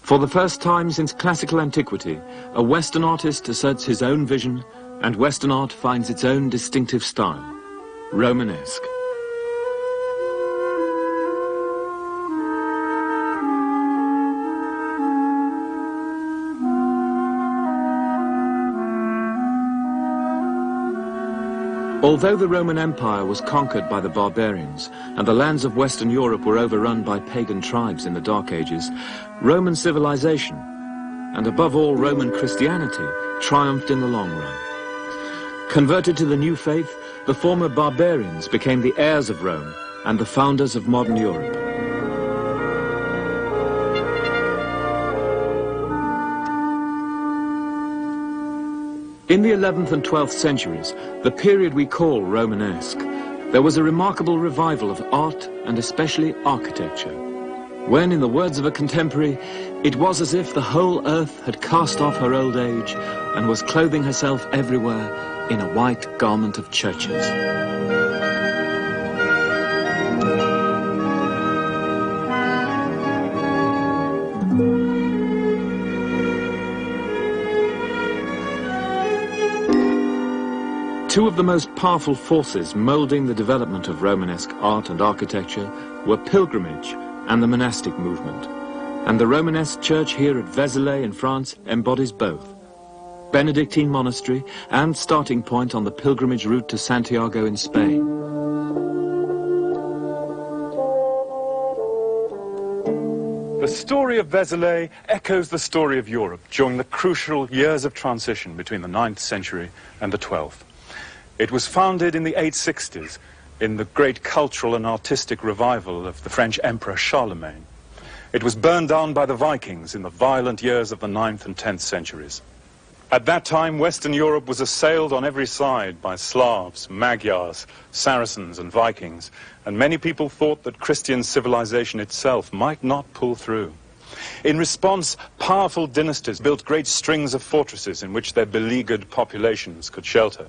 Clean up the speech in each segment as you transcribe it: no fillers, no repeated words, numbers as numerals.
For the first time since classical antiquity, a Western artist asserts his own vision, and Western art finds its own distinctive style, Romanesque. Although the Roman Empire was conquered by the barbarians and the lands of Western Europe were overrun by pagan tribes in the Dark Ages, Roman civilization, and above all Roman Christianity, triumphed in the long run. Converted to the new faith, the former barbarians became the heirs of Rome and the founders of modern Europe. In the 11th and 12th centuries, the period we call Romanesque, there was a remarkable revival of art and especially architecture, when, in the words of a contemporary, it was as if the whole earth had cast off her old age and was clothing herself everywhere in a white garment of churches. Two of the most powerful forces moulding the development of Romanesque art and architecture were pilgrimage and the monastic movement. And the Romanesque church here at Vézelay in France embodies both. Benedictine monastery and starting point on the pilgrimage route to Santiago in Spain. The story of Vézelay echoes the story of Europe during the crucial years of transition between the 9th century and the 12th. It was founded in the 860s in the great cultural and artistic revival of the French Emperor Charlemagne. It was burned down by the Vikings in the violent years of the 9th and 10th centuries. At that time, Western Europe was assailed on every side by Slavs, Magyars, Saracens and Vikings, and many people thought that Christian civilization itself might not pull through. In response, powerful dynasties built great strings of fortresses in which their beleaguered populations could shelter.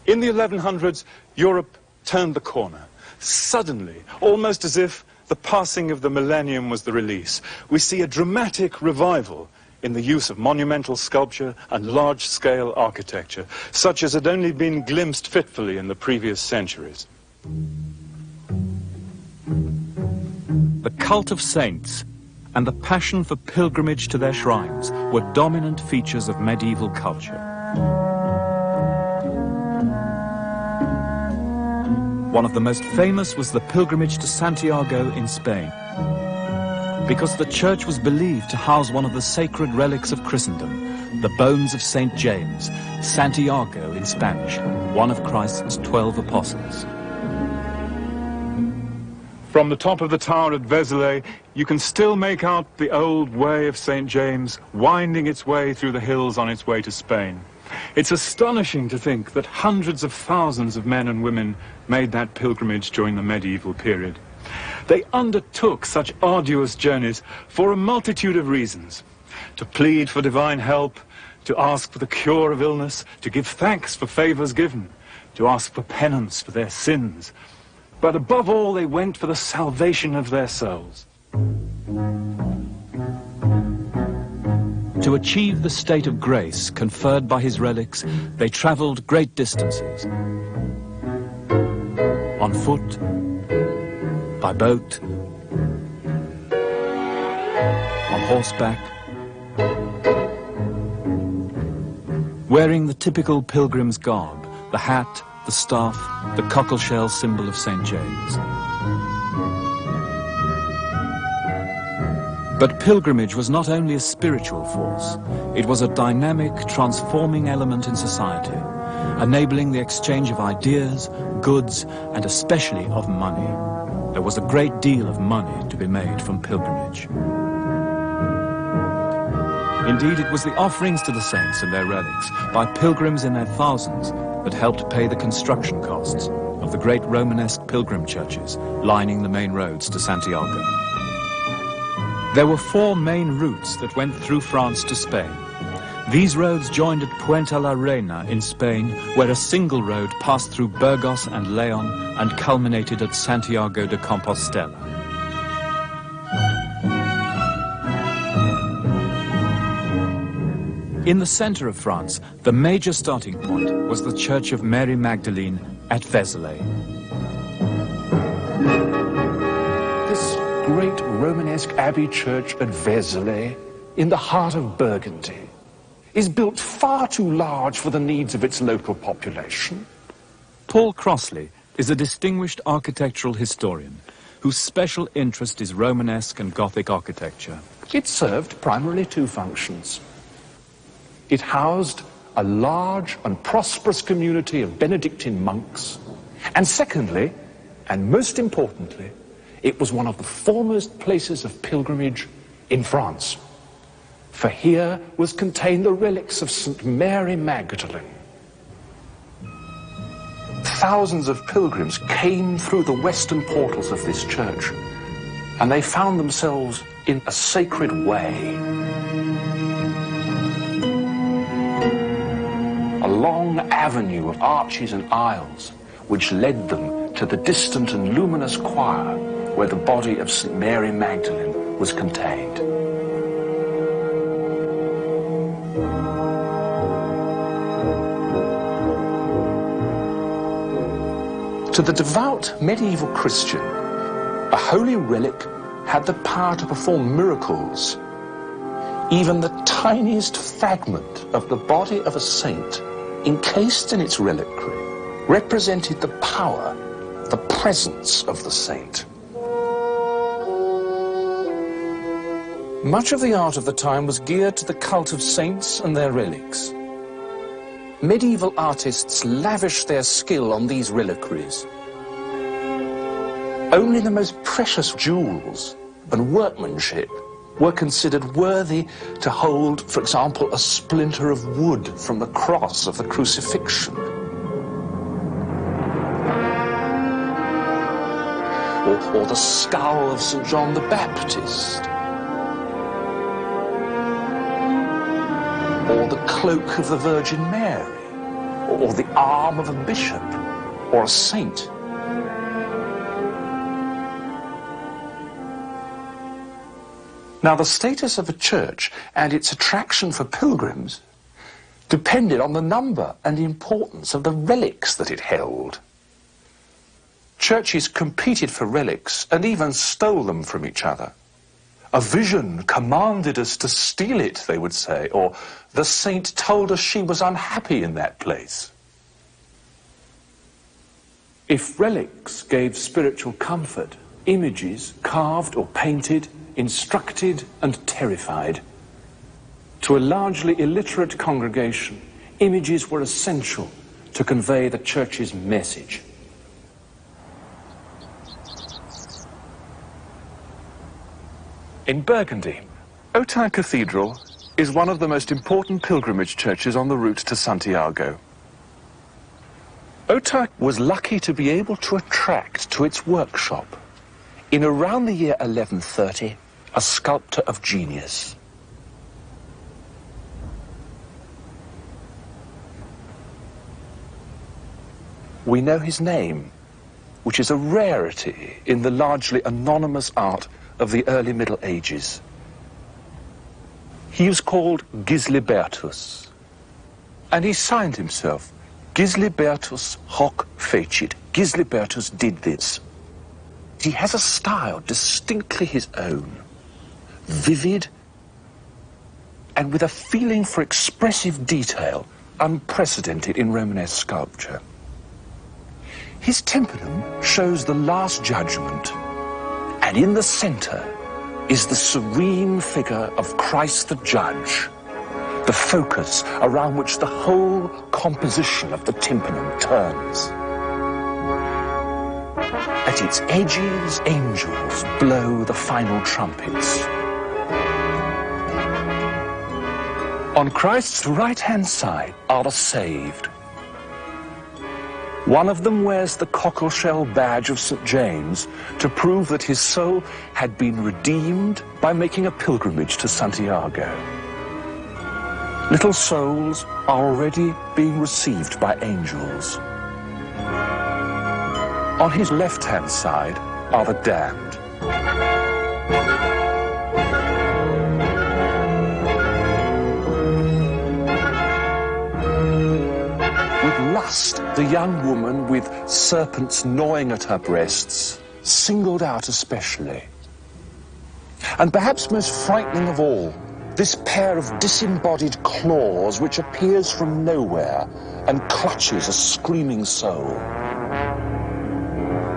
In the 1100s, Europe turned the corner. Suddenly, almost as if the passing of the millennium was the release, we see a dramatic revival in the use of monumental sculpture and large-scale architecture, such as had only been glimpsed fitfully in the previous centuries. The cult of saints and the passion for pilgrimage to their shrines were dominant features of medieval culture. One of the most famous was the pilgrimage to Santiago in Spain, because the church was believed to house one of the sacred relics of Christendom, the bones of St. James, Santiago in Spanish, one of Christ's 12 apostles. From the top of the tower at Vézelay, you can still make out the old way of St. James winding its way through the hills on its way to Spain. It's astonishing to think that hundreds of thousands of men and women made that pilgrimage during the medieval period. They undertook such arduous journeys for a multitude of reasons: to plead for divine help, to ask for the cure of illness, to give thanks for favors given, to ask for penance for their sins. But above all, they went for the salvation of their souls. To achieve the state of grace conferred by his relics, they traveled great distances. On foot, by boat, on horseback, wearing the typical pilgrim's garb, the hat, the staff, the cockleshell symbol of St. James. But pilgrimage was not only a spiritual force, it was a dynamic, transforming element in society, enabling the exchange of ideas, goods, and especially of money. There was a great deal of money to be made from pilgrimage. Indeed, it was the offerings to the saints and their relics by pilgrims in their thousands that helped pay the construction costs of the great Romanesque pilgrim churches lining the main roads to Santiago. There were 4 main routes that went through France to Spain. These roads joined at Puente la Reina in Spain, where a single road passed through Burgos and León and culminated at Santiago de Compostela. In the center of France, the major starting point was the Church of Mary Magdalene at Vézelay. This great Romanesque abbey church at Vézelay, in the heart of Burgundy, is built far too large for the needs of its local population. Paul Crossley is a distinguished architectural historian whose special interest is Romanesque and Gothic architecture. It served primarily two functions. It housed a large and prosperous community of Benedictine monks, and secondly, and most importantly, it was one of the foremost places of pilgrimage in France. For here was contained the relics of St. Mary Magdalene. Thousands of pilgrims came through the western portals of this church, and they found themselves in a sacred way. A long avenue of arches and aisles which led them to the distant and luminous choir where the body of St. Mary Magdalene was contained. To the devout medieval Christian, a holy relic had the power to perform miracles. Even the tiniest fragment of the body of a saint encased in its reliquary represented the power, the presence of the saint. Much of the art of the time was geared to the cult of saints and their relics. Medieval artists lavished their skill on these reliquaries. Only the most precious jewels and workmanship were considered worthy to hold, for example, a splinter of wood from the cross of the crucifixion, or the skull of St. John the Baptist, or the cloak of the Virgin Mary, or the arm of a bishop, or a saint. Now, the status of a church and its attraction for pilgrims depended on the number and importance of the relics that it held. Churches competed for relics and even stole them from each other. A vision commanded us to steal it, they would say, or the saint told us she was unhappy in that place. If relics gave spiritual comfort, images, carved or painted, instructed and terrified. To a largely illiterate congregation, images were essential to convey the church's message. In Burgundy, Autun Cathedral is one of the most important pilgrimage churches on the route to Santiago. Autun was lucky to be able to attract to its workshop, in around the year 1130, a sculptor of genius. We know his name, which is a rarity in the largely anonymous art of the early Middle Ages. He was called Gislibertus, and he signed himself, Gislibertus hoc fecit. Gislibertus did this. He has a style distinctly his own, vivid and with a feeling for expressive detail unprecedented in Romanesque sculpture. His tympanum shows the Last Judgment, and in the center is the serene figure of Christ the Judge, the focus around which the whole composition of the tympanum turns. At its edges, angels blow the final trumpets. On Christ's right-hand side are the saved. One of them wears the cockleshell badge of St. James to prove that his soul had been redeemed by making a pilgrimage to Santiago. Little souls are already being received by angels. On his left-hand side are the damned. bust, the young woman with serpents gnawing at her breasts, singled out especially. And perhaps most frightening of all, this pair of disembodied claws which appears from nowhere and clutches a screaming soul.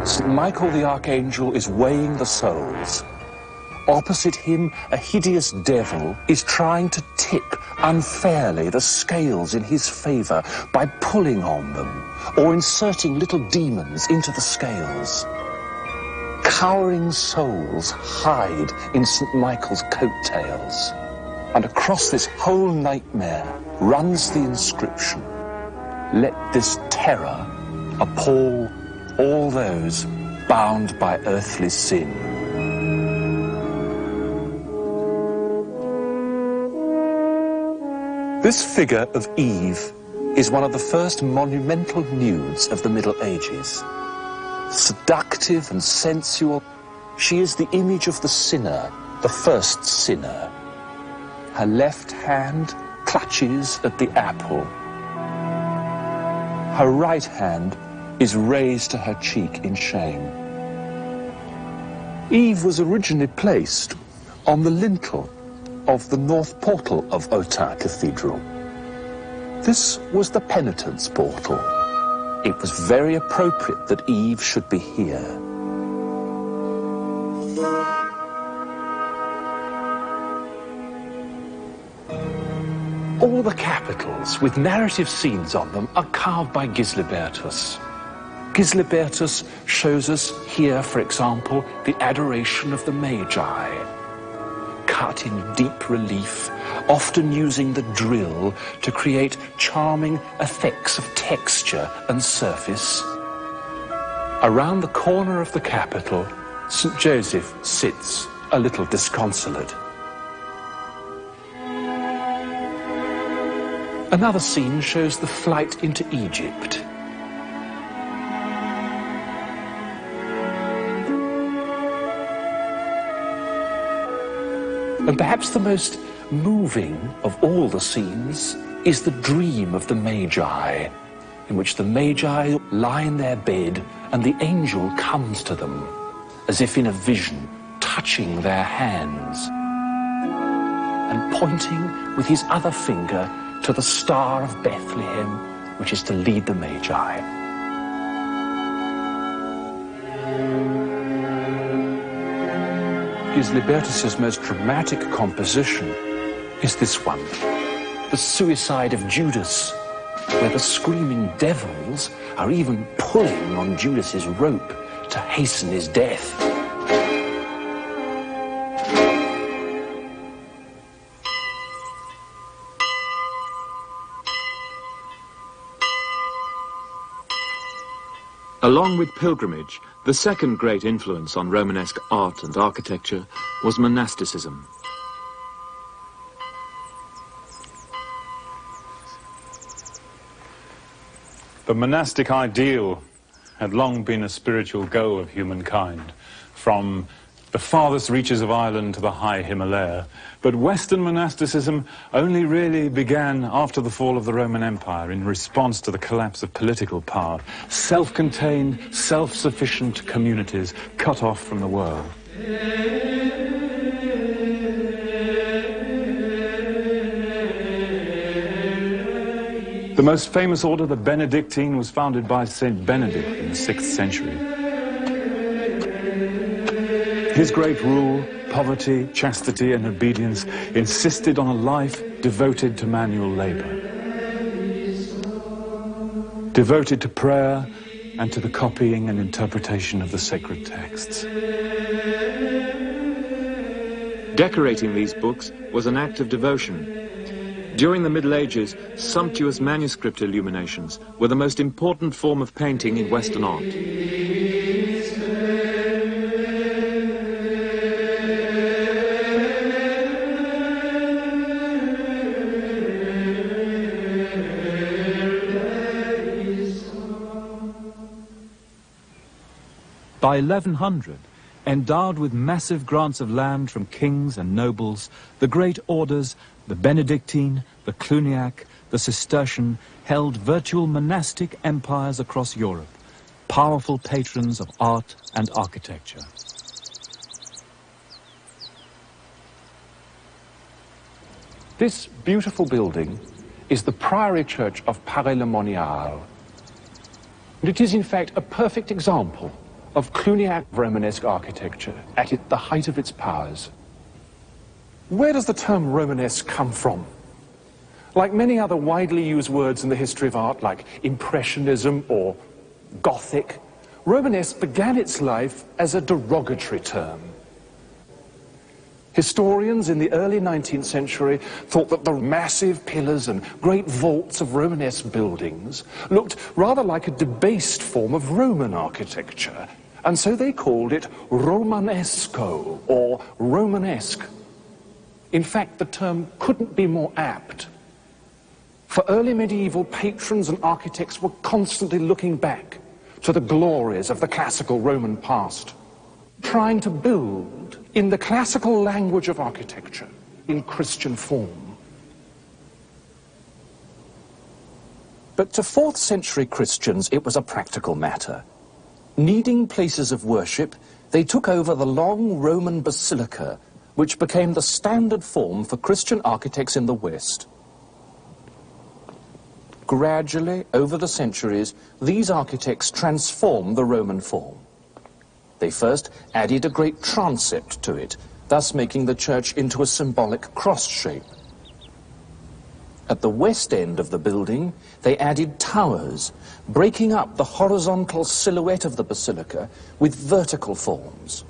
St. Michael the Archangel is weighing the souls. Opposite him, a hideous devil is trying to tip unfairly the scales in his favour by pulling on them or inserting little demons into the scales. Cowering souls hide in St. Michael's coattails. And across this whole nightmare runs the inscription, "Let this terror appall all those bound by earthly sin." This figure of Eve is one of the first monumental nudes of the Middle Ages. Seductive and sensual, she is the image of the sinner, the first sinner. Her left hand clutches at the apple. Her right hand is raised to her cheek in shame. Eve was originally placed on the lintel of the north portal of Autun Cathedral. This was the penitence portal. It was very appropriate that Eve should be here. All the capitals with narrative scenes on them are carved by Gislibertus. Gislibertus shows us here, for example, the adoration of the Magi, cut in deep relief, often using the drill to create charming effects of texture and surface. Around the corner of the capital, St. Joseph sits a little disconsolate. Another scene shows the flight into Egypt. And perhaps the most moving of all the scenes is the dream of the Magi, in which the Magi lie in their bed and the angel comes to them, as if in a vision, touching their hands and pointing with his other finger to the Star of Bethlehem, which is to lead the Magi. Gislibertus's most dramatic composition is this one, the Suicide of Judas, where the screaming devils are even pulling on Judas's rope to hasten his death. Along with pilgrimage, the second great influence on Romanesque art and architecture was monasticism. The monastic ideal had long been a spiritual goal of humankind, from the farthest reaches of Ireland to the high Himalaya. But Western monasticism only really began after the fall of the Roman Empire in response to the collapse of political power. Self-contained, self-sufficient communities cut off from the world. The most famous order, the Benedictine, was founded by Saint Benedict in the 6th century. His great rule, poverty, chastity and obedience, insisted on a life devoted to manual labor, devoted to prayer and to the copying and interpretation of the sacred texts. Decorating these books was an act of devotion. During the Middle Ages, sumptuous manuscript illuminations were the most important form of painting in Western art. By 1100, Endowed with massive grants of land from kings and nobles, the great orders, the Benedictine, the Cluniac, the Cistercian, held virtual monastic empires across Europe, powerful patrons of art and architecture. This beautiful building is the Priory Church of Paray-le-Monial. And it is in fact a perfect example of Cluniac Romanesque architecture at the height of its powers. Where does the term Romanesque come from? Like many other widely used words in the history of art, like Impressionism or Gothic, Romanesque began its life as a derogatory term. Historians in the early 19th century thought that the massive pillars and great vaults of Romanesque buildings looked rather like a debased form of Roman architecture, and so they called it Romanesco, or Romanesque. In fact, the term couldn't be more apt. For early medieval patrons and architects were constantly looking back to the glories of the classical Roman past, trying to build in the classical language of architecture in Christian form. But to 4th century Christians, it was a practical matter. Needing places of worship, they took over the long Roman basilica, which became the standard form for Christian architects in the West. Gradually, over the centuries, these architects transformed the Roman form. They first added a great transept to it, thus making the church into a symbolic cross shape. At the west end of the building, they added towers, breaking up the horizontal silhouette of the basilica with vertical forms.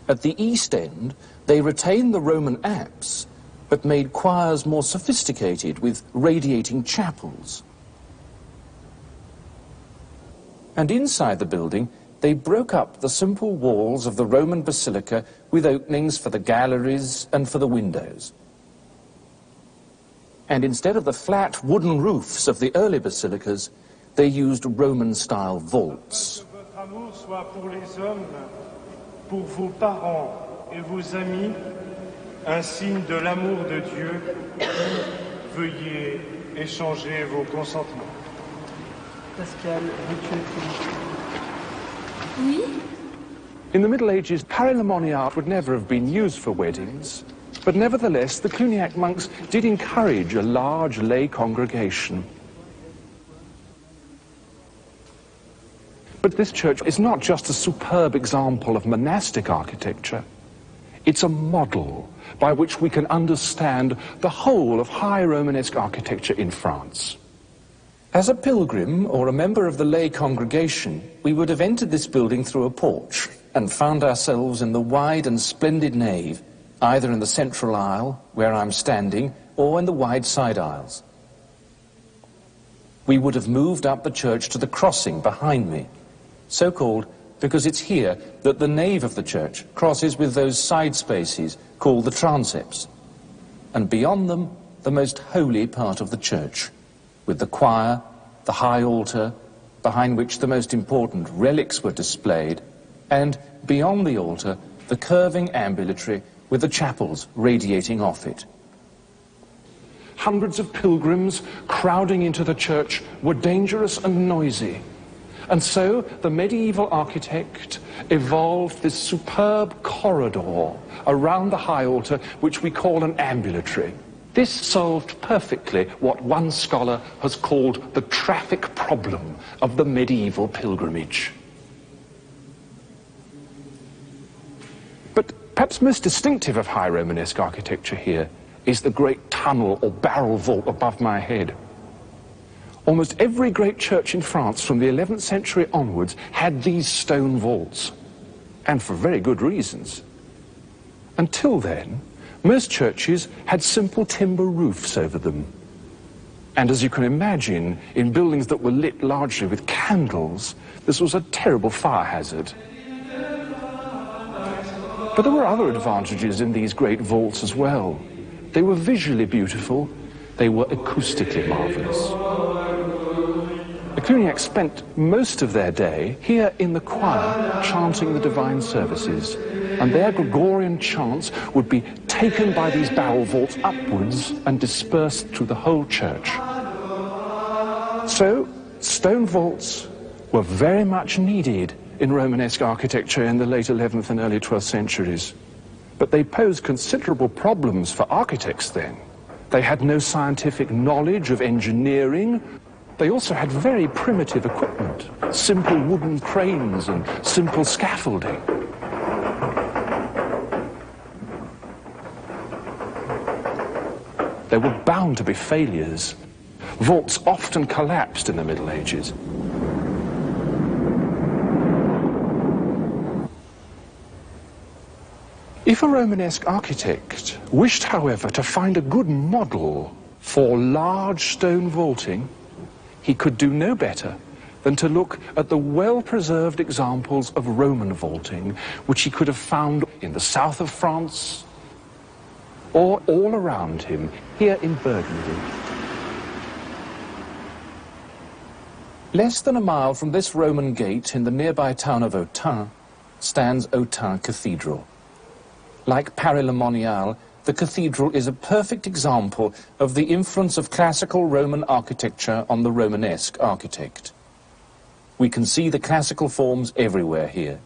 At the east end, they retained the Roman apse, but made choirs more sophisticated with radiating chapels. And inside the building, they broke up the simple walls of the Roman basilica with openings for the galleries and for the windows. And instead of the flat wooden roofs of the early basilicas, they used Roman-style vaults. Pour vos parents et vos amis, un signe de l'amour de Dieu, veuillez échanger vos consentements. Pascal, veux-tu être Oui. In the Middle Ages, Paray-le-Monial would never have been used for weddings, but nevertheless, the Cluniac monks did encourage a large lay congregation. But this church is not just a superb example of monastic architecture. It's a model by which we can understand the whole of high Romanesque architecture in France. As a pilgrim or a member of the lay congregation, we would have entered this building through a porch and found ourselves in the wide and splendid nave, either in the central aisle, where I'm standing, or in the wide side aisles. We would have moved up the church to the crossing behind me, so called because it's here that the nave of the church crosses with those side spaces called the transepts, and beyond them the most holy part of the church, with the choir, the high altar, behind which the most important relics were displayed, and beyond the altar the curving ambulatory with the chapels radiating off it. Hundreds of pilgrims crowding into the church were dangerous and noisy. And so the medieval architect evolved this superb corridor around the high altar, which we call an ambulatory. This solved perfectly what one scholar has called the traffic problem of the medieval pilgrimage. But perhaps most distinctive of high Romanesque architecture here is the great tunnel or barrel vault above my head. Almost every great church in France from the 11th century onwards had these stone vaults, and for very good reasons. Until then, most churches had simple timber roofs over them. And as you can imagine, in buildings that were lit largely with candles, this was a terrible fire hazard. But there were other advantages in these great vaults as well. They were visually beautiful, they were acoustically marvelous. Cluniacs spent most of their day here in the choir chanting the divine services, and their Gregorian chants would be taken by these barrel vaults upwards and dispersed through the whole church. So, stone vaults were very much needed in Romanesque architecture in the late 11th and early 12th centuries. But they posed considerable problems for architects then. They had no scientific knowledge of engineering. They also had very primitive equipment, simple wooden cranes and simple scaffolding. There were bound to be failures. Vaults often collapsed in the Middle Ages. If a Romanesque architect wished, however, to find a good model for large stone vaulting, he could do no better than to look at the well-preserved examples of Roman vaulting, which he could have found in the south of France or all around him, here in Burgundy. Less than a mile from this Roman gate in the nearby town of Autun stands Autun Cathedral. Like Paris-le-Monial, the cathedral is a perfect example of the influence of classical Roman architecture on the Romanesque architect. We can see the classical forms everywhere here.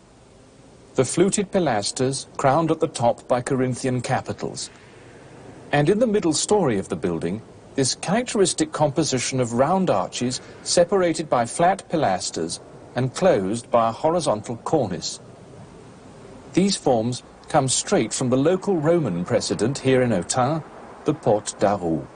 The fluted pilasters, crowned at the top by Corinthian capitals. And in the middle story of the building, this characteristic composition of round arches separated by flat pilasters and closed by a horizontal cornice. These forms come straight from the local Roman precedent here in Autun, the Porte d'Arroux.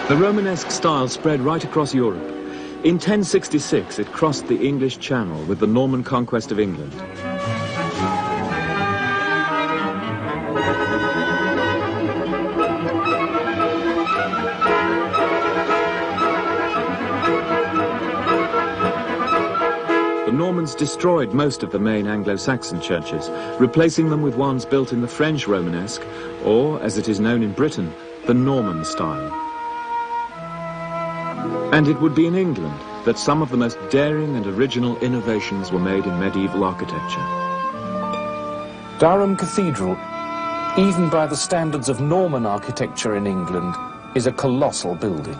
The Romanesque style spread right across Europe. In 1066, it crossed the English Channel with the Norman conquest of England. The Normans destroyed most of the main Anglo-Saxon churches, replacing them with ones built in the French Romanesque, or, as it is known in Britain, the Norman style. And it would be in England that some of the most daring and original innovations were made in medieval architecture. Durham Cathedral, even by the standards of Norman architecture in England, is a colossal building.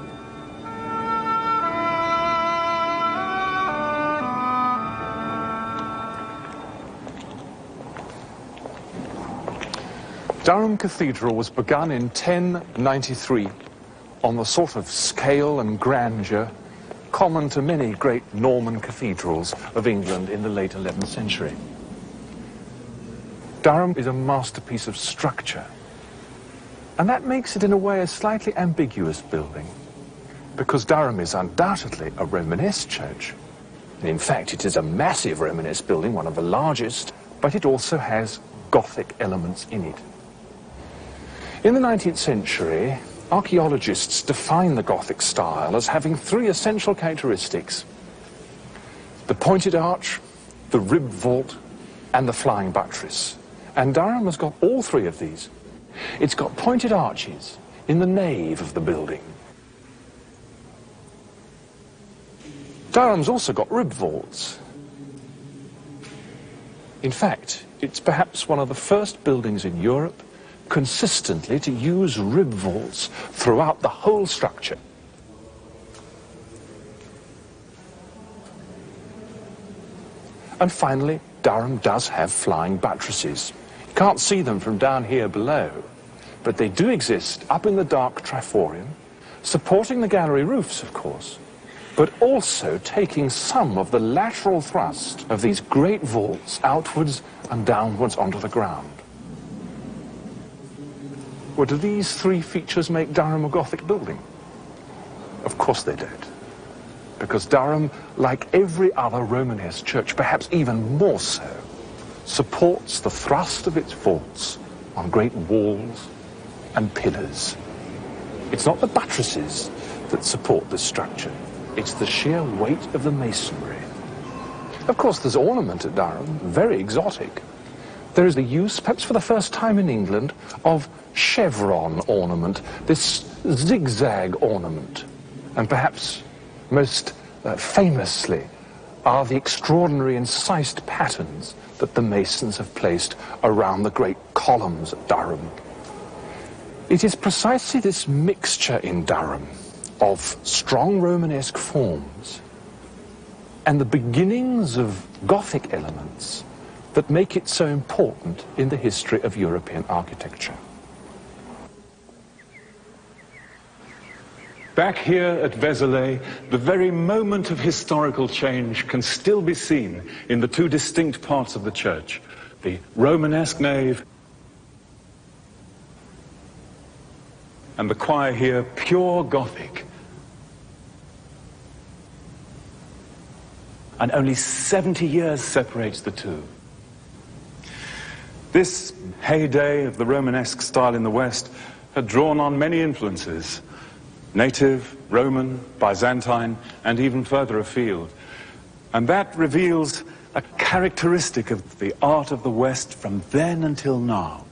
Durham Cathedral was begun in 1093 on the sort of scale and grandeur common to many great Norman cathedrals of England in the late 11th century. Durham is a masterpiece of structure, and that makes it in a way a slightly ambiguous building, because Durham is undoubtedly a Romanesque church. And in fact, it is a massive Romanesque building, one of the largest, but it also has Gothic elements in it. In the 19th century, archaeologists define the Gothic style as having three essential characteristics: the pointed arch, the ribbed vault, and the flying buttress. And Durham has got all three of these. It's got pointed arches in the nave of the building. Durham's also got ribbed vaults. In fact, it's perhaps one of the first buildings in Europe consistently to use rib vaults throughout the whole structure. And finally, Durham does have flying buttresses. You can't see them from down here below, but they do exist up in the dark triforium, supporting the gallery roofs, of course, but also taking some of the lateral thrust of these great vaults outwards and downwards onto the ground. Well, do these three features make Durham a Gothic building? Of course they don't. Because Durham, like every other Romanesque church, perhaps even more so, supports the thrust of its vaults on great walls and pillars. It's not the buttresses that support this structure. It's the sheer weight of the masonry. Of course, there's ornament at Durham, very exotic. there is the use, perhaps for the first time in England, of chevron ornament, this zigzag ornament. And perhaps most famously are the extraordinary incised patterns that the masons have placed around the great columns at Durham. It is precisely this mixture in Durham of strong Romanesque forms and the beginnings of Gothic elements that make it so important in the history of European architecture. Back here at Vézelay, the very moment of historical change can still be seen in the two distinct parts of the church, the Romanesque nave and the choir here, pure Gothic. And only 70 years separates the two. This heyday of the Romanesque style in the West had drawn on many influences: native, Roman, Byzantine, and even further afield. And that reveals a characteristic of the art of the West from then until now.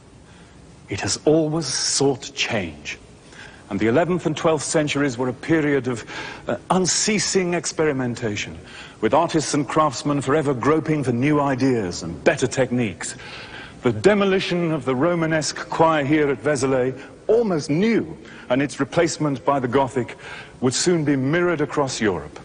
It has always sought change. And the 11th and 12th centuries were a period of unceasing experimentation, with artists and craftsmen forever groping for new ideas and better techniques. The demolition of the Romanesque choir here at Vézelay, almost new, and its replacement by the Gothic would soon be mirrored across Europe.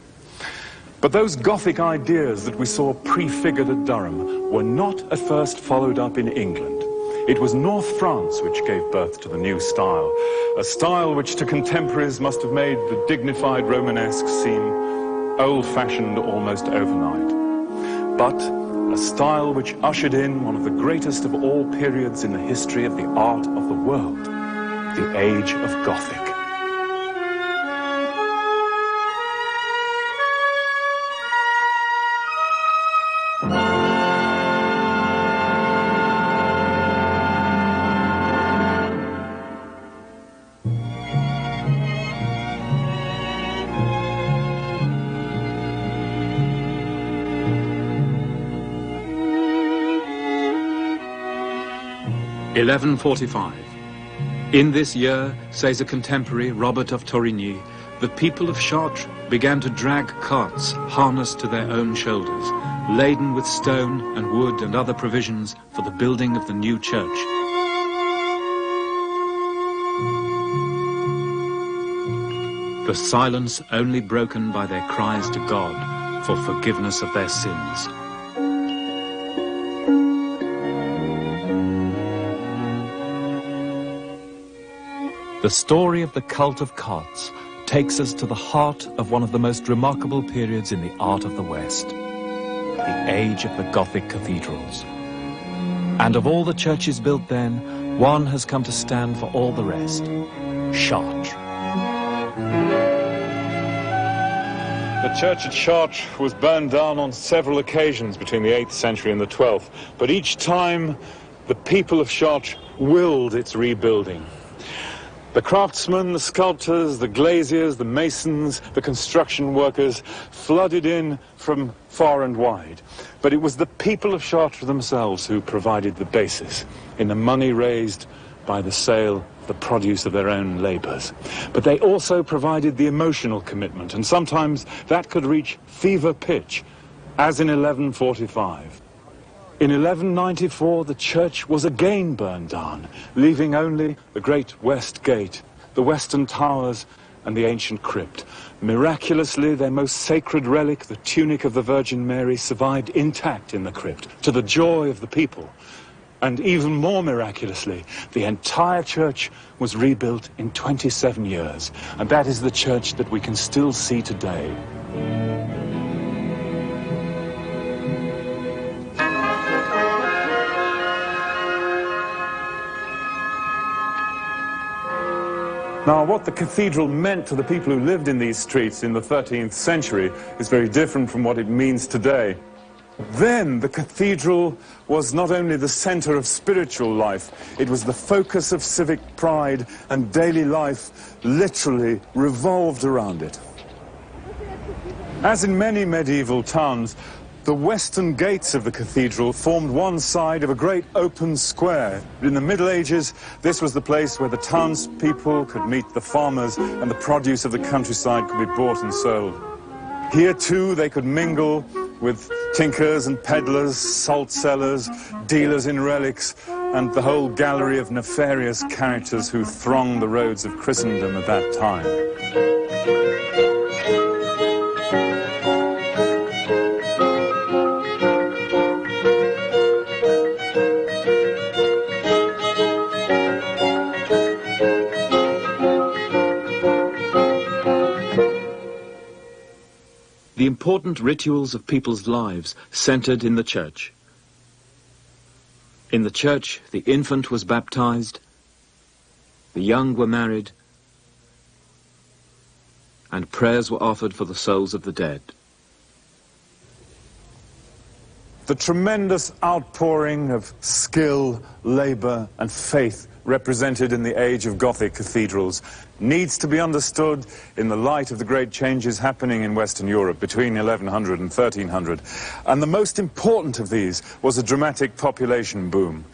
But those Gothic ideas that we saw prefigured at Durham were not at first followed up in England. It was North France which gave birth to the new style, a style which to contemporaries must have made the dignified Romanesque seem old-fashioned almost overnight. But a style which ushered in one of the greatest of all periods in the history of the art of the world, the age of Gothic. (1145). In this year, says a contemporary, Robert of Torigny, the people of Chartres began to drag carts harnessed to their own shoulders, laden with stone and wood and other provisions for the building of the new church. The silence only broken by their cries to God for forgiveness of their sins. The story of the cult of carts takes us to the heart of one of the most remarkable periods in the art of the West, the age of the Gothic cathedrals. And of all the churches built then, one has come to stand for all the rest: Chartres. The church at Chartres was burned down on several occasions between the 8th century and the 12th, but each time the people of Chartres willed its rebuilding. The craftsmen, the sculptors, the glaziers, the masons, the construction workers flooded in from far and wide. But it was the people of Chartres themselves who provided the basis in the money raised by the sale, the produce of their own labours. But they also provided the emotional commitment, and sometimes that could reach fever pitch, as in 1145. In 1194, the church was again burned down, leaving only the great west gate, the western towers, and the ancient crypt. Miraculously, their most sacred relic, the tunic of the Virgin Mary, survived intact in the crypt, to the joy of the people. And even more miraculously, the entire church was rebuilt in 27 years. And that is the church that we can still see today. Now, what the cathedral meant to the people who lived in these streets in the 13th century is very different from what it means today. Then the cathedral was not only the center of spiritual life, it was the focus of civic pride, and daily life literally revolved around it. As in many medieval towns, The western gates of the cathedral formed one side of a great open square. In the Middle Ages, this was the place where the townspeople could meet the farmers and the produce of the countryside could be bought and sold. Here, too, they could mingle with tinkers and peddlers, salt sellers, dealers in relics, and the whole gallery of nefarious characters who thronged the roads of Christendom at that time. The important rituals of people's lives centered in the church. In the church, the infant was baptized, the young were married, and prayers were offered for the souls of the dead. The tremendous outpouring of skill, labor, and faith represented in the age of Gothic cathedrals needs to be understood in the light of the great changes happening in Western Europe between 1100 and 1300. And the most important of these was a dramatic population boom.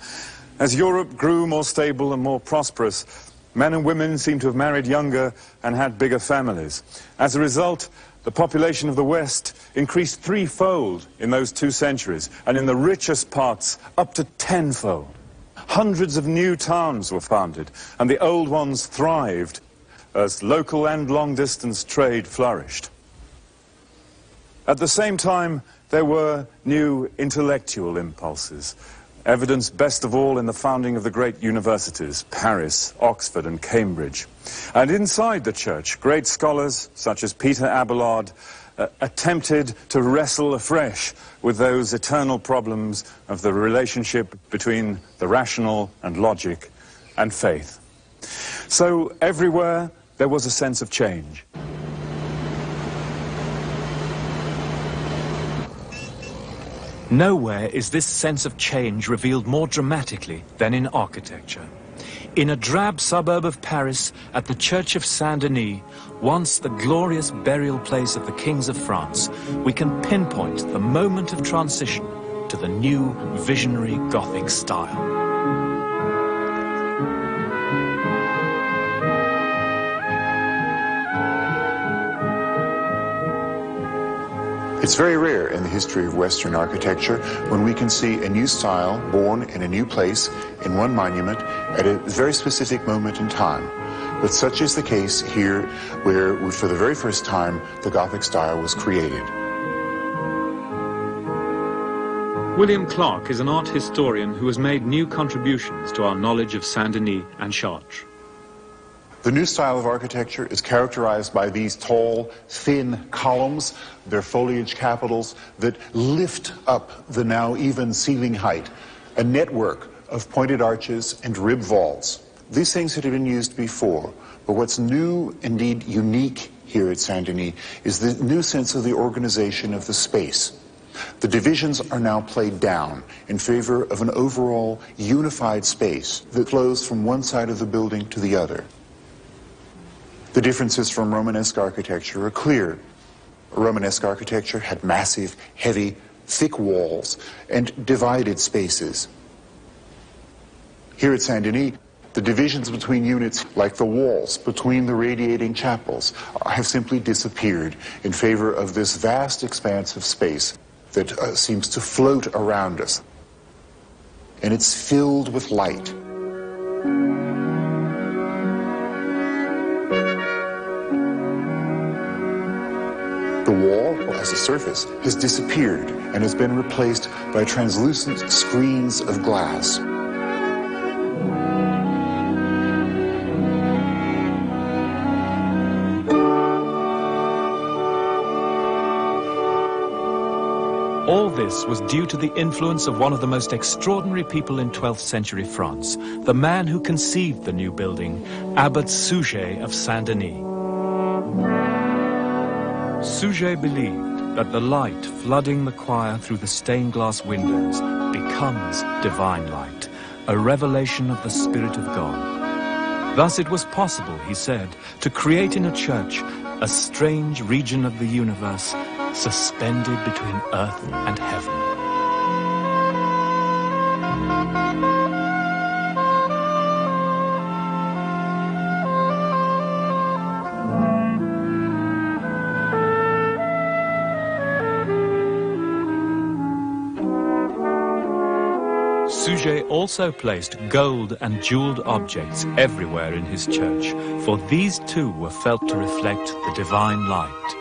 As Europe grew more stable and more prosperous, men and women seemed to have married younger and had bigger families. As a result, the population of the West increased threefold in those 2 centuries, and in the richest parts up to tenfold. Hundreds of new towns were founded, and the old ones thrived as local and long-distance trade flourished. At the same time, there were new intellectual impulses, evidenced best of all in the founding of the great universities, Paris, Oxford, and Cambridge. And inside the church, great scholars such as Peter Abelard attempted to wrestle afresh with those eternal problems of the relationship between the rational and logic and faith. So everywhere there was a sense of change. Nowhere is this sense of change revealed more dramatically than in architecture. In a drab suburb of Paris, at the Church of Saint-Denis, once the glorious burial place of the kings of France, we can pinpoint the moment of transition to the new visionary Gothic style. It's very rare in the history of Western architecture when we can see a new style born in a new place, in one monument, at a very specific moment in time. But such is the case here, where, for the very first time, the Gothic style was created. William Clark is an art historian who has made new contributions to our knowledge of Saint-Denis and Chartres. The new style of architecture is characterized by these tall, thin columns, their foliage capitals that lift up the now even ceiling height, a network of pointed arches and rib vaults. These things had been used before, but what's new, indeed unique here at Saint-Denis, is the new sense of the organization of the space. The divisions are now played down in favor of an overall unified space that flows from one side of the building to the other. The differences from Romanesque architecture are clear. Romanesque architecture had massive, heavy, thick walls and divided spaces. Here at Saint-Denis, the divisions between units, like the walls between the radiating chapels, have simply disappeared in favor of this vast expanse of space that seems to float around us. And it's filled with light. The wall, as a surface, has disappeared and has been replaced by translucent screens of glass. All this was due to the influence of one of the most extraordinary people in 12th century France, the man who conceived the new building, Abbot Suger of Saint-Denis. Suger believed that the light flooding the choir through the stained glass windows becomes divine light, a revelation of the Spirit of God. Thus it was possible, he said, to create in a church a strange region of the universe suspended between earth and heaven. Suger also placed gold and jeweled objects everywhere in his church, for these too were felt to reflect the divine light.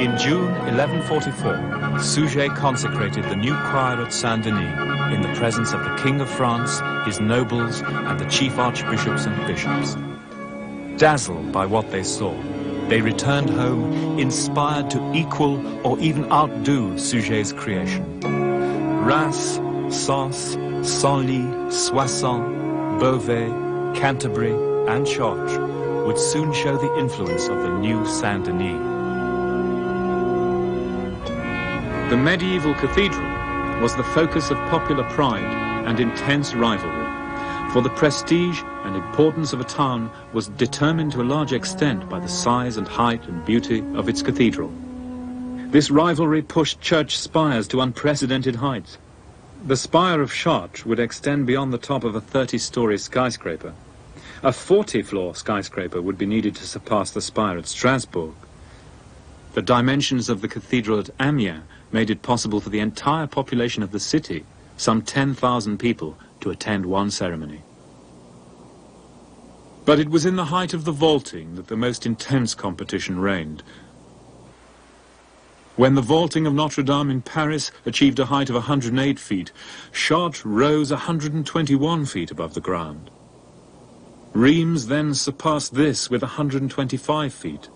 In June 1144, Suger consecrated the new choir at Saint-Denis in the presence of the King of France, his nobles, and the chief archbishops and bishops. Dazzled by what they saw, they returned home inspired to equal or even outdo Suger's creation. Reims, Sens, Senlis, Soissons, Beauvais, Canterbury, and Chartres would soon show the influence of the new Saint-Denis. The medieval cathedral was the focus of popular pride and intense rivalry, for the prestige and importance of a town was determined to a large extent by the size and height and beauty of its cathedral. This rivalry pushed church spires to unprecedented heights. The spire of Chartres would extend beyond the top of a 30-story skyscraper. A 40-floor skyscraper would be needed to surpass the spire at Strasbourg. The dimensions of the cathedral at Amiens made it possible for the entire population of the city, some 10,000 people, to attend one ceremony. But it was in the height of the vaulting that the most intense competition reigned. When the vaulting of Notre Dame in Paris achieved a height of 108 feet, Chartres rose 121 feet above the ground. Reims then surpassed this with 125 feet.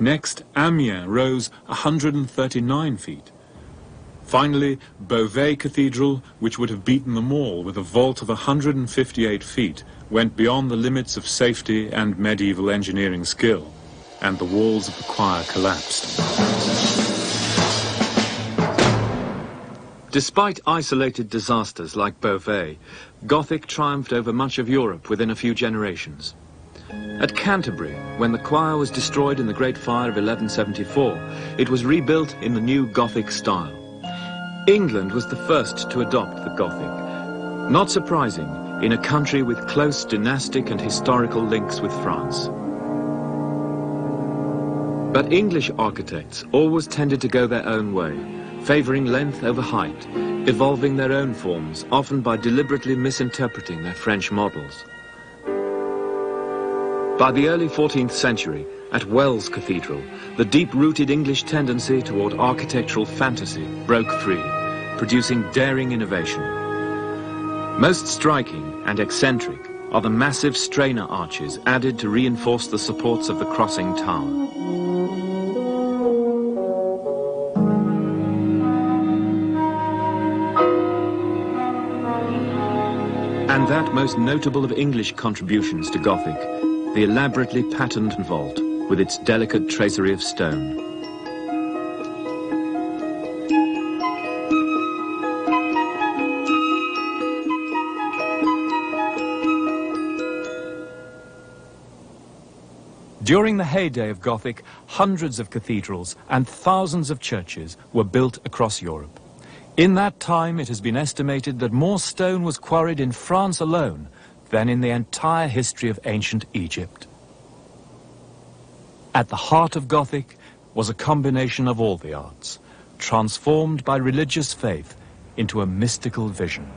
Next, Amiens rose 139 feet. Finally, Beauvais Cathedral, which would have beaten them all with a vault of 158 feet, went beyond the limits of safety and medieval engineering skill, and the walls of the choir collapsed. Despite isolated disasters like Beauvais, Gothic triumphed over much of Europe within a few generations. At Canterbury, when the choir was destroyed in the Great Fire of 1174, it was rebuilt in the new Gothic style. England was the first to adopt the Gothic. Not surprising, in a country with close dynastic and historical links with France. But English architects always tended to go their own way, favouring length over height, evolving their own forms, often by deliberately misinterpreting their French models. By the early 14th century, at Wells Cathedral, the deep-rooted English tendency toward architectural fantasy broke free, producing daring innovation. Most striking and eccentric are the massive strainer arches added to reinforce the supports of the crossing tower. And that most notable of English contributions to Gothic, the elaborately patterned vault with its delicate tracery of stone. During the heyday of Gothic, hundreds of cathedrals and thousands of churches were built across Europe. In that time, it has been estimated that more stone was quarried in France alone than in the entire history of ancient Egypt. At the heart of Gothic was a combination of all the arts, transformed by religious faith into a mystical vision.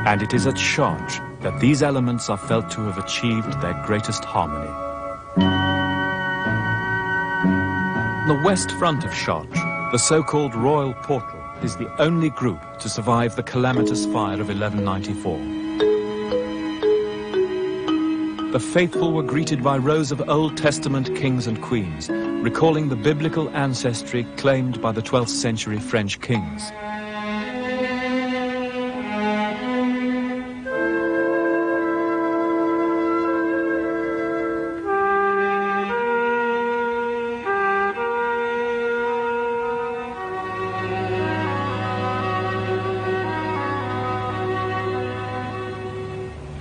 And it is at Chartres that these elements are felt to have achieved their greatest harmony. The west front of Chartres, the so-called Royal Portal, is the only group to survive the calamitous fire of 1194. The faithful were greeted by rows of Old Testament kings and queens, recalling the biblical ancestry claimed by the 12th century French kings.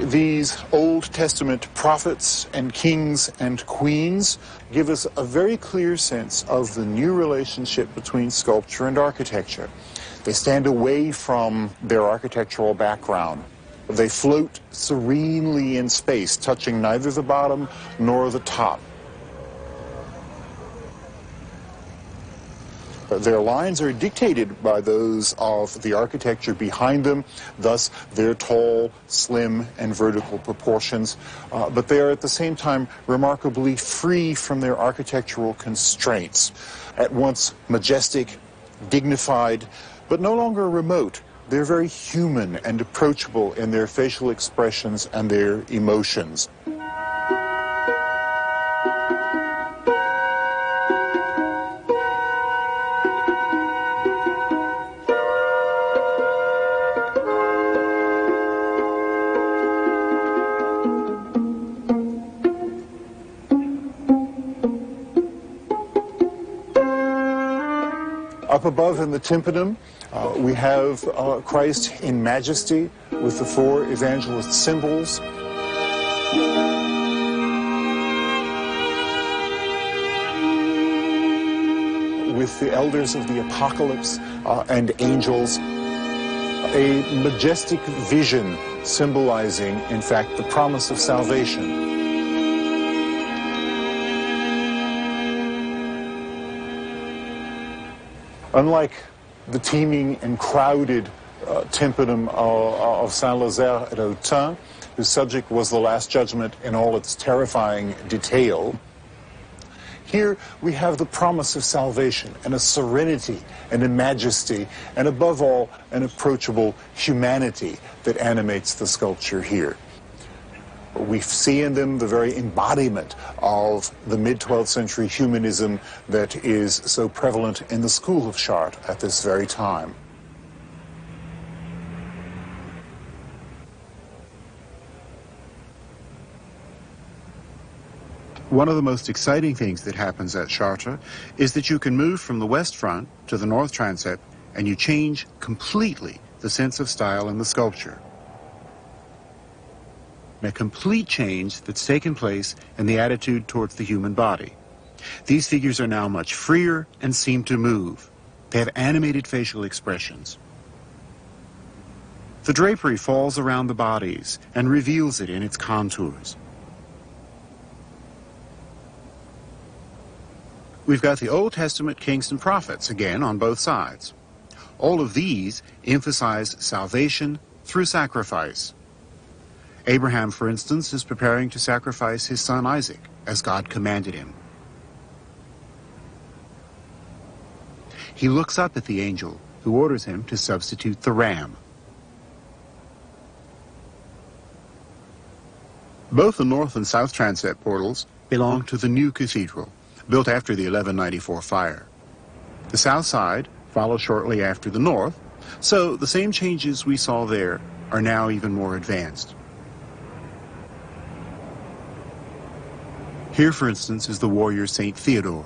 These Old Testament prophets and kings and queens give us a very clear sense of the new relationship between sculpture and architecture. They stand away from their architectural background. They float serenely in space, touching neither the bottom nor the top. Their lines are dictated by those of the architecture behind them, thus their tall, slim, and vertical proportions, but they are at the same time remarkably free from their architectural constraints. At once majestic, dignified, but no longer remote, they're very human and approachable in their facial expressions and their emotions. Up above in the tympanum, we have Christ in majesty with the four evangelist symbols. With the elders of the apocalypse and angels. A majestic vision symbolizing, in fact, the promise of salvation. Unlike the teeming and crowded tympanum of Saint-Lazare at Autun, whose subject was the Last Judgment in all its terrifying detail, here we have the promise of salvation and a serenity and a majesty and above all an approachable humanity that animates the sculpture here. We see in them the very embodiment of the mid-12th century humanism that is so prevalent in the school of Chartres at this very time. One of the most exciting things that happens at Chartres is that you can move from the west front to the north transept and you change completely the sense of style in the sculpture. A complete change that's taken place in the attitude towards the human body. These figures are now much freer and seem to move. They have animated facial expressions. The drapery falls around the bodies and reveals it in its contours. We've got the Old Testament kings and prophets again on both sides. All of these emphasize salvation through sacrifice. Abraham, for instance, is preparing to sacrifice his son Isaac, as God commanded him. He looks up at the angel, who orders him to substitute the ram. Both the north and south transept portals belong to the new cathedral, built after the 1194 fire. The south side follows shortly after the north, so the same changes we saw there are now even more advanced. Here, for instance, is the warrior Saint Theodore.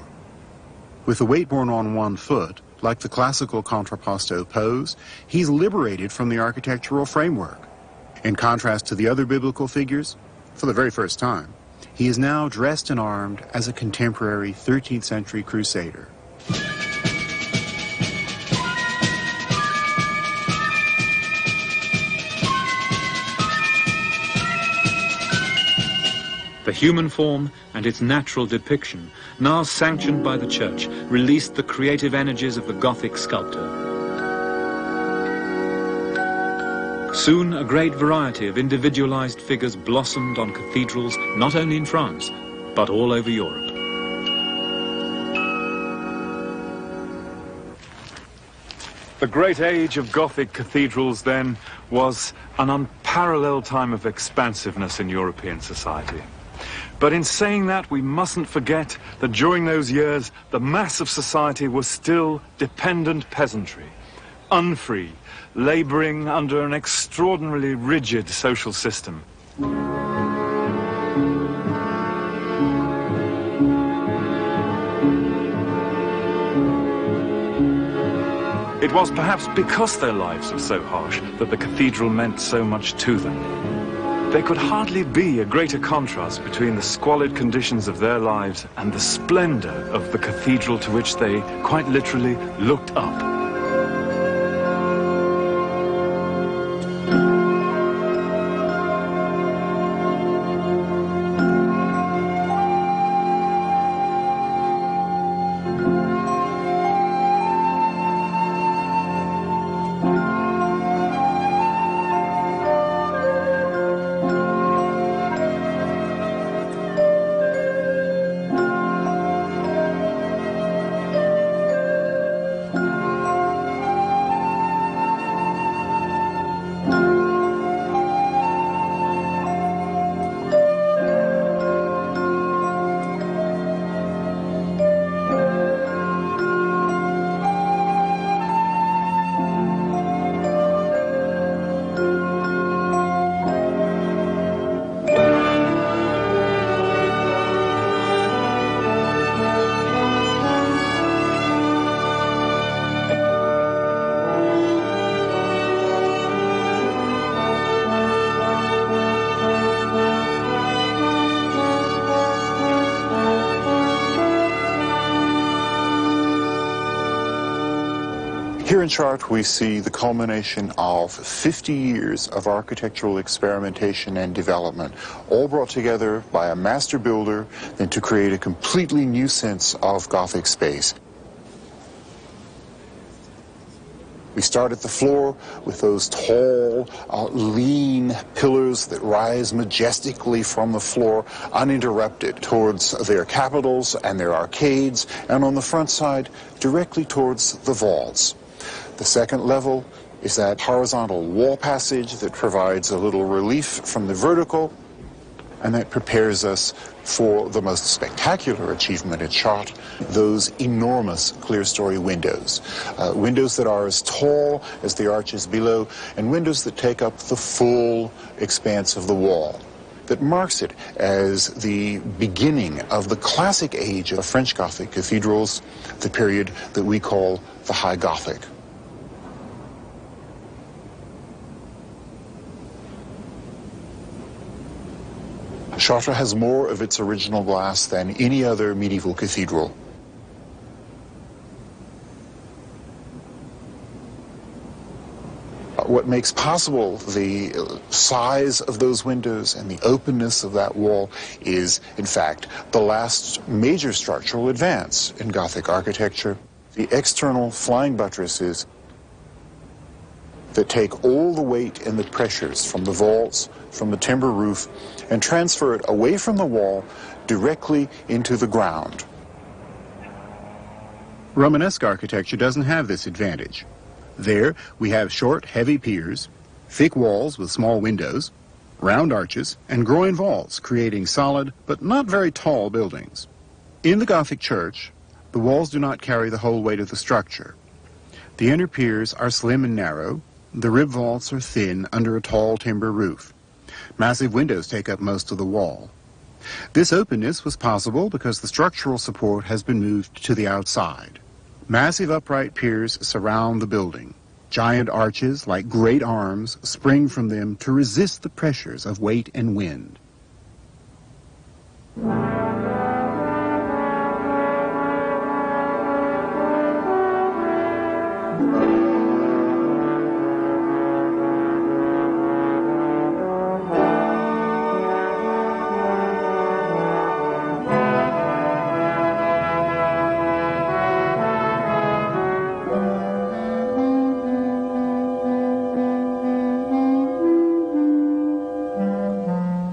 With the weight borne on one foot, like the classical contrapposto pose, he's liberated from the architectural framework. In contrast to the other biblical figures, for the very first time, he is now dressed and armed as a contemporary 13th century crusader. The human form and its natural depiction, now sanctioned by the Church, released the creative energies of the Gothic sculptor. Soon, a great variety of individualized figures blossomed on cathedrals, not only in France, but all over Europe. The great age of Gothic cathedrals, then, was an unparalleled time of expansiveness in European society. But in saying that, we mustn't forget that during those years, the mass of society was still dependent peasantry, unfree, laboring under an extraordinarily rigid social system. It was perhaps because their lives were so harsh that the cathedral meant so much to them. There could hardly be a greater contrast between the squalid conditions of their lives and the splendor of the cathedral to which they quite literally looked up. Here in Chartres, we see the culmination of 50 years of architectural experimentation and development, all brought together by a master builder and to create a completely new sense of Gothic space. We start at the floor with those tall, lean pillars that rise majestically from the floor, uninterrupted, towards their capitals and their arcades, and on the front side, directly towards the vaults. The second level is that horizontal wall passage that provides a little relief from the vertical, and that prepares us for the most spectacular achievement at Chartres, those enormous clerestory windows. Windows that are as tall as the arches below, and windows that take up the full expanse of the wall. That marks it as the beginning of the classic age of French Gothic cathedrals, the period that we call the High Gothic. Chartres has more of its original glass than any other medieval cathedral. What makes possible the size of those windows and the openness of that wall is, in fact, the last major structural advance in Gothic architecture, the external flying buttresses that take all the weight and the pressures from the vaults, from the timber roof, and transfer it away from the wall directly into the ground. Romanesque architecture doesn't have this advantage. There, we have short, heavy piers, thick walls with small windows, round arches, and groin vaults, creating solid but not very tall buildings. In the Gothic church, the walls do not carry the whole weight of the structure. The inner piers are slim and narrow. The rib vaults are thin under a tall timber roof. Massive windows take up most of the wall. This openness was possible because the structural support has been moved to the outside. Massive upright piers surround the building. Giant arches, like great arms, spring from them to resist the pressures of weight and wind.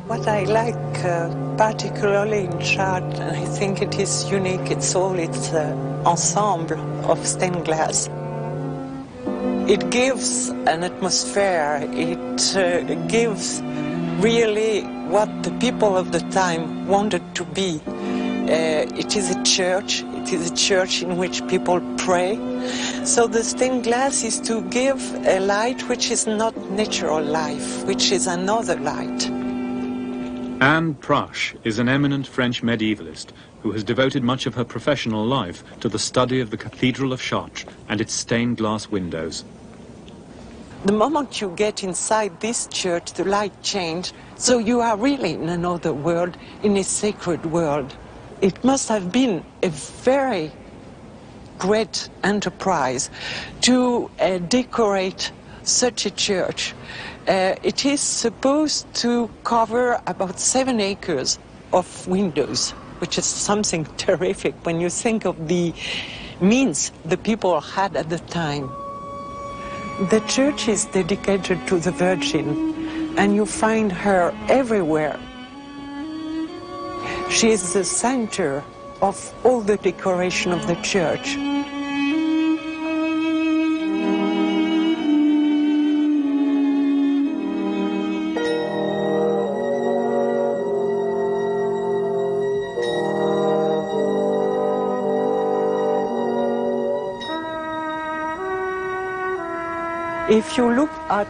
What I like particularly in Chartres, and I think it is unique, it's all its ensemble of stained glass. It gives an atmosphere, it gives really what the people of the time wanted to be. It is a church in which people pray. So the stained glass is to give a light which is not natural light, which is another light. Anne Prache is an eminent French medievalist who has devoted much of her professional life to the study of the Cathedral of Chartres and its stained glass windows. The moment you get inside this church, the light changes, so you are really in another world, in a sacred world. It must have been a very great enterprise to decorate such a church. It is supposed to cover about 7 acres of windows, which is something terrific when you think of the means the people had at the time. The church is dedicated to the Virgin, and you find her everywhere. She is the center of all the decoration of the church. If you look at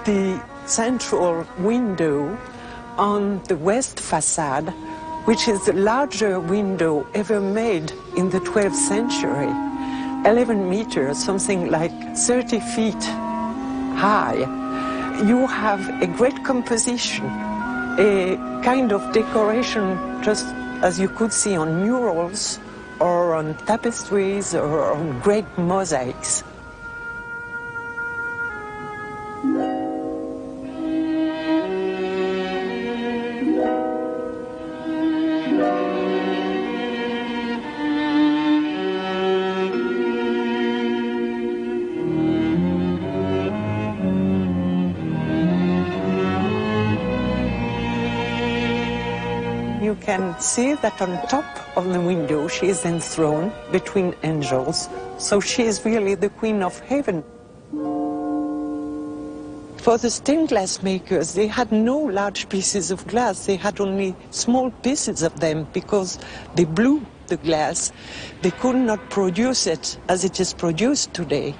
the central window on the west facade, which is the larger window ever made in the 12th century, 11 meters, something like 30 feet high, you have a great composition, a kind of decoration just as you could see on murals or on tapestries or on great mosaics. You can see that on top of the window she is enthroned between angels, so she is really the Queen of Heaven. For the stained glass makers, they had no large pieces of glass, they had only small pieces of them because they blew the glass. They could not produce it as it is produced today,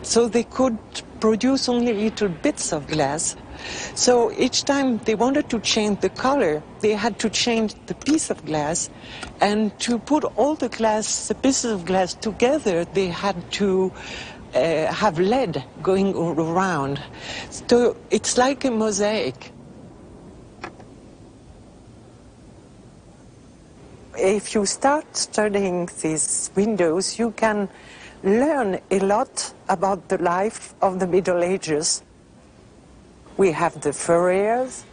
so they could produce only little bits of glass. So each time they wanted to change the color, they had to change the piece of glass, and to put all the glass, the pieces of glass together, they had to have lead going all around. So it's like a mosaic. If you start studying these windows, you can learn a lot about the life of the Middle Ages. We have the furriers,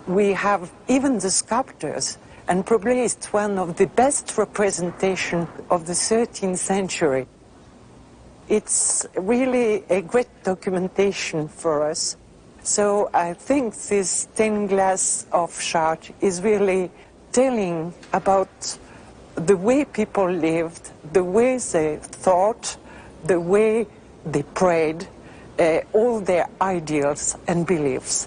we have even the sculptors, and probably it's one of the best representations of the 13th century. It's really a great documentation for us. So I think this stained glass of Chartres is really telling about the way people lived, the way they thought, the way they prayed, all their ideals and beliefs.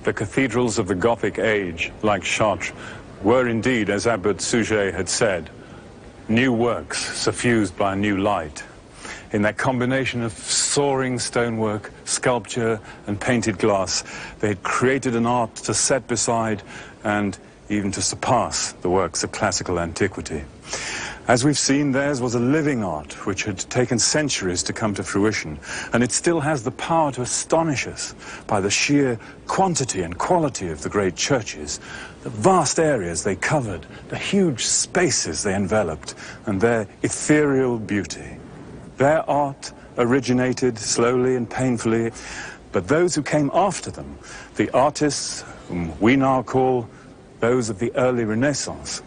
The cathedrals of the Gothic age, like Chartres, were indeed, as Abbot Suger had said, new works suffused by a new light. In that combination of soaring stonework, sculpture, and painted glass, they had created an art to set beside and even to surpass the works of classical antiquity. As we've seen, theirs was a living art which had taken centuries to come to fruition, and it still has the power to astonish us by the sheer quantity and quality of the great churches, the vast areas they covered, the huge spaces they enveloped, and their ethereal beauty. Their art originated slowly and painfully, but those who came after them, the artists whom we now call those of the early Renaissance,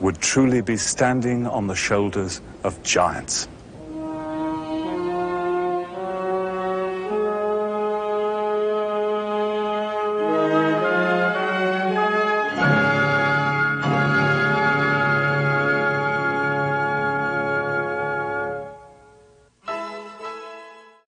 would truly be standing on the shoulders of giants.